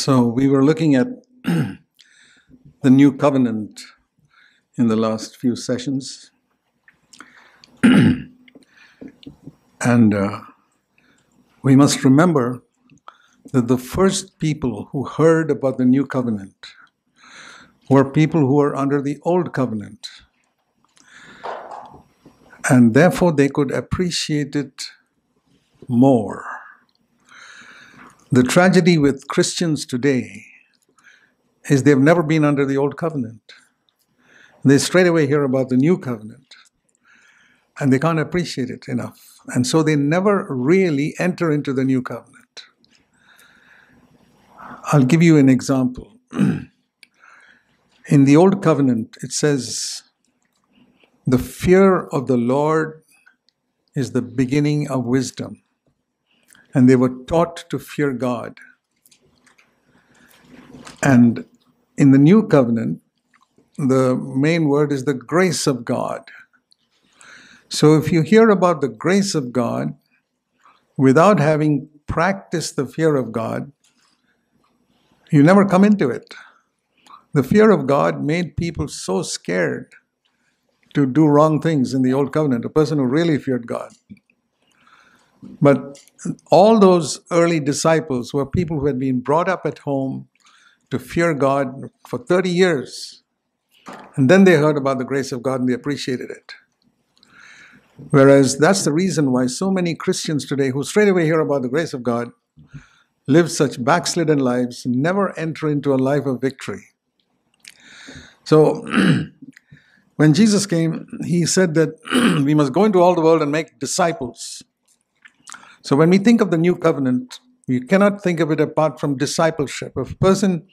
So we were looking at the new covenant in the last few sessions, and we must remember that the first people who heard about the new covenant were people who were under the old covenant, and therefore they could appreciate it more. The tragedy with Christians today is they've never been under the old covenant. They straight away hear about the new covenant, and they can't appreciate it enough. And so they never really enter into the new covenant. I'll give you an example. In the old covenant, it says, the fear of the Lord is the beginning of wisdom. And they were taught to fear God. And in the new covenant, the main word is the grace of God. So if you hear about the grace of God without having practiced the fear of God, you never come into it. The fear of God made people so scared to do wrong things in the old covenant, a person who really feared God. But all those early disciples were people who had been brought up at home to fear God for 30 years. And then they heard about the grace of God and they appreciated it. Whereas that's the reason why so many Christians today who straight away hear about the grace of God live such backslidden lives, never enter into a life of victory. So when Jesus came, he said that we must go into all the world and make disciples. So when we think of the new covenant, we cannot think of it apart from discipleship. If a person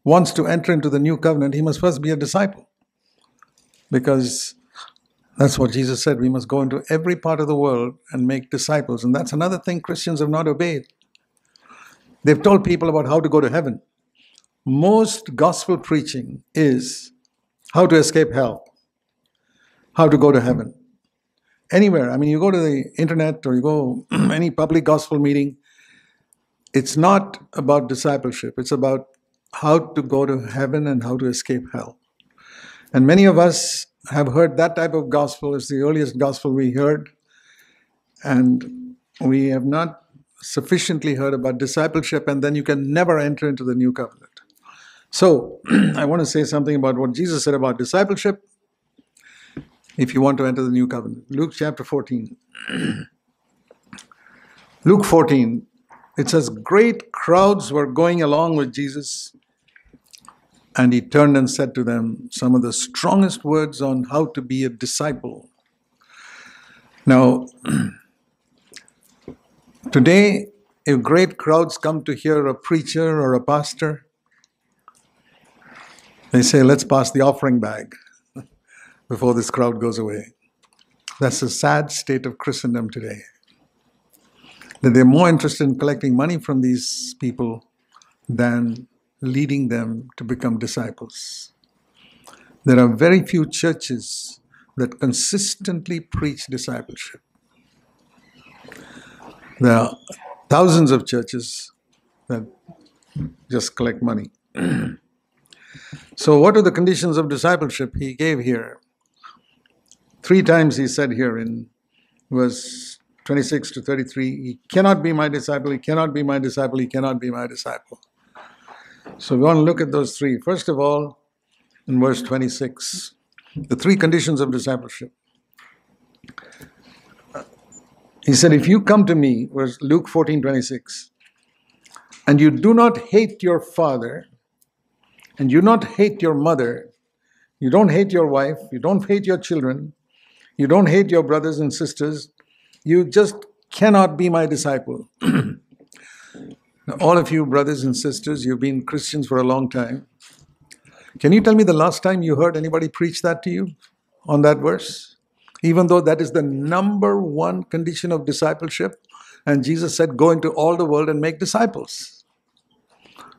wants to enter into the new covenant, he must first be a disciple. Because that's what Jesus said, we must go into every part of the world and make disciples. And that's another thing Christians have not obeyed. They've told people about how to go to heaven. Most gospel preaching is how to escape hell, how to go to heaven. Anywhere. I mean, you go to the internet or you go any public gospel meeting, it's not about discipleship. It's about how to go to heaven and how to escape hell. And many of us have heard that type of gospel. It's the earliest gospel we heard. And we have not sufficiently heard about discipleship, and then you can never enter into the new covenant. So I want to say something about what Jesus said about discipleship if you want to enter the new covenant. Luke chapter 14. Luke 14, it says, great crowds were going along with Jesus, and he turned and said to them some of the strongest words on how to be a disciple. Now, today, if great crowds come to hear a preacher or a pastor, they say, let's pass the offering bag before this crowd goes away. That's a sad state of Christendom today. That they're more interested in collecting money from these people than leading them to become disciples. There are very few churches that consistently preach discipleship. There are thousands of churches that just collect money. So what are the conditions of discipleship he gave here? 3 times he said here in verse 26 to 33, he cannot be my disciple, he cannot be my disciple, he cannot be my disciple. So we want to look at those 3. First of all, in verse 26, the 3 conditions of discipleship. He said, if you come to me, verse Luke 14:26, and you do not hate your father, and you not hate your mother, you don't hate your wife, you don't hate your children, you don't hate your brothers and sisters, you just cannot be my disciple. Now, all of you brothers and sisters, you've been Christians for a long time. Can you tell me the last time you heard anybody preach that to you on that verse? Even though that is the number 1 condition of discipleship, and Jesus said, go into all the world and make disciples.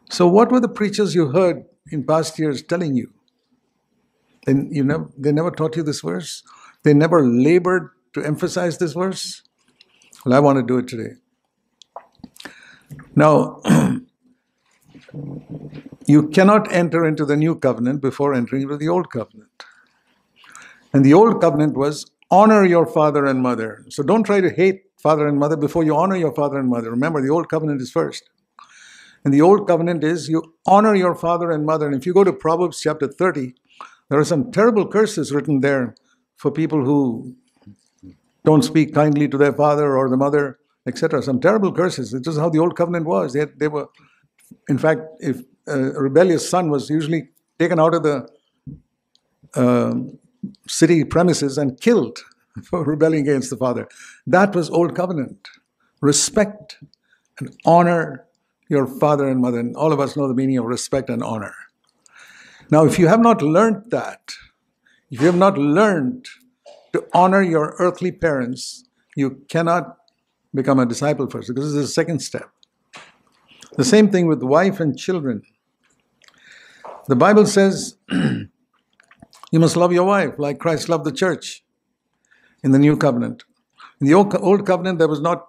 So what were the preachers you heard in past years telling you? And they never taught you this verse? They never labored to emphasize this verse? Well, I want to do it today. Now, You cannot enter into the new covenant before entering into the old covenant. And the old covenant was honor your father and mother. So don't try to hate father and mother before you honor your father and mother. Remember, the old covenant is first. And the old covenant is you honor your father and mother. And if you go to Proverbs chapter 30, there are some terrible curses written there for people who don't speak kindly to their father or the mother, etc. Some terrible curses. This is how the old covenant was. They were, in fact, if a rebellious son was usually taken out of the city premises and killed for rebelling against the father. That was old covenant. Respect and honor your father and mother. And all of us know the meaning of respect and honor. Now, if you have not learned that, if you have not learned to honor your earthly parents, you cannot become a disciple first, because this is the second step. The same thing with wife and children. The Bible says you must love your wife like Christ loved the church in the new covenant. In the old covenant, there was not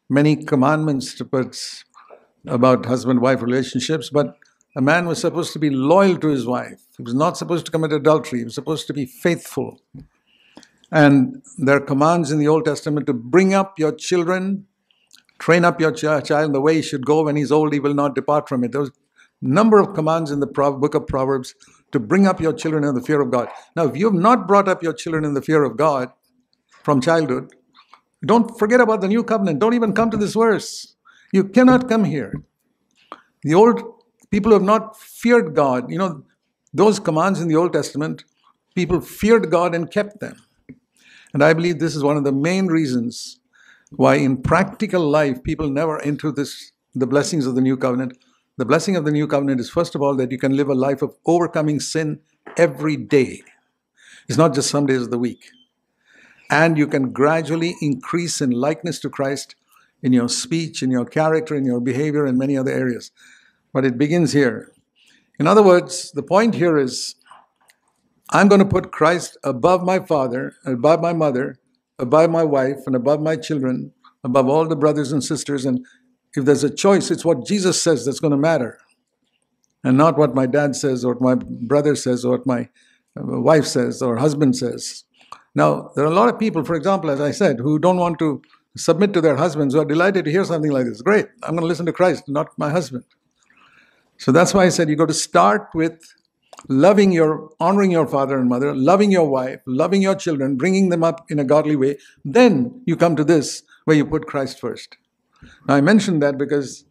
many commandments to put about husband-wife relationships, but a man was supposed to be loyal to his wife. He was not supposed to commit adultery. He was supposed to be faithful. And there are commands in the Old Testament to bring up your children, train up your child in the way he should go. When he's old, he will not depart from it. There was a number of commands in the book of Proverbs to bring up your children in the fear of God. Now, if you have not brought up your children in the fear of God from childhood, don't forget about the new covenant. Don't even come to this verse. You cannot come here. The old people who have not feared God, those commands in the Old Testament, people feared God and kept them. And I believe this is one of the main reasons why in practical life people never enter the blessings of the new covenant. The blessing of the new covenant is, first of all, that you can live a life of overcoming sin every day. It's not just some days of the week. And you can gradually increase in likeness to Christ in your speech, in your character, in your behavior, and many other areas. But it begins here. In other words, the point here is, I'm going to put Christ above my father, above my mother, above my wife, and above my children, above all the brothers and sisters. And if there's a choice, it's what Jesus says that's going to matter, and not what my dad says, or what my brother says, or what my wife says, or husband says. Now, there are a lot of people, for example, as I said, who don't want to submit to their husbands, who are delighted to hear something like this. Great, I'm going to listen to Christ, not my husband. So that's why I said you got to start with honoring your father and mother, loving your wife, loving your children, bringing them up in a godly way. Then you come to this, where you put Christ first. Now, I mentioned that because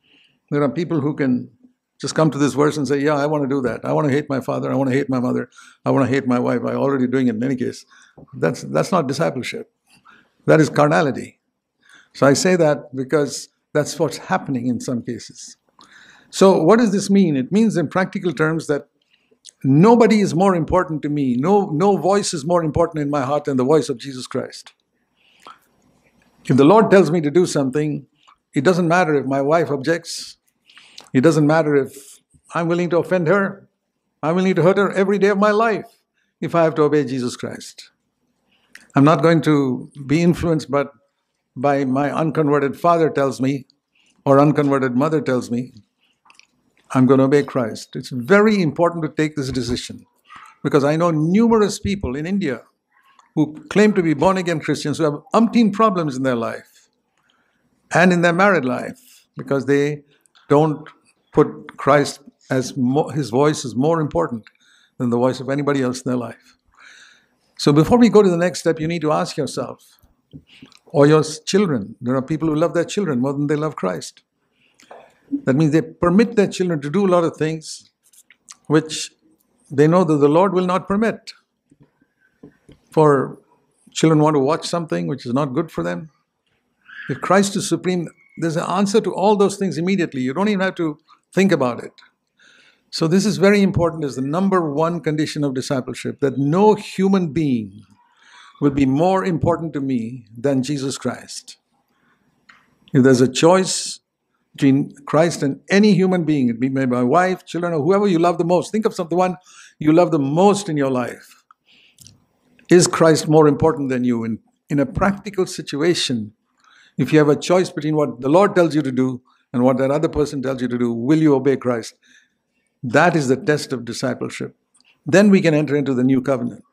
there are people who can just come to this verse and say, yeah, I want to do that. I want to hate my father. I want to hate my mother. I want to hate my wife. I'm already doing it in any case. That's not discipleship. That is carnality. So I say that because that's what's happening in some cases. So what does this mean? It means in practical terms that nobody is more important to me. No voice is more important in my heart than the voice of Jesus Christ. If the Lord tells me to do something, it doesn't matter if my wife objects. It doesn't matter if I'm willing to offend her. I'm willing to hurt her every day of my life if I have to obey Jesus Christ. I'm not going to be influenced by my unconverted father tells me, or unconverted mother tells me. I'm going to obey Christ. It's very important to take this decision, because I know numerous people in India who claim to be born-again Christians who have umpteen problems in their life and in their married life because they don't put Christ as his voice is more important than the voice of anybody else in their life. So before we go to the next step, you need to ask yourself, or your children. There are people who love their children more than they love Christ. That means they permit their children to do a lot of things which they know that the Lord will not permit. For children want to watch something which is not good for them. If Christ is supreme, there's an answer to all those things immediately. You don't even have to think about it. So this is very important as the number one condition of discipleship, that no human being will be more important to me than Jesus Christ. If there's a choice between Christ and any human being, it be my wife, children, or whoever you love the most, think of the one you love the most in your life. Is Christ more important than you? In a practical situation, if you have a choice between what the Lord tells you to do and what that other person tells you to do, will you obey Christ? That is the test of discipleship. Then we can enter into the new covenant.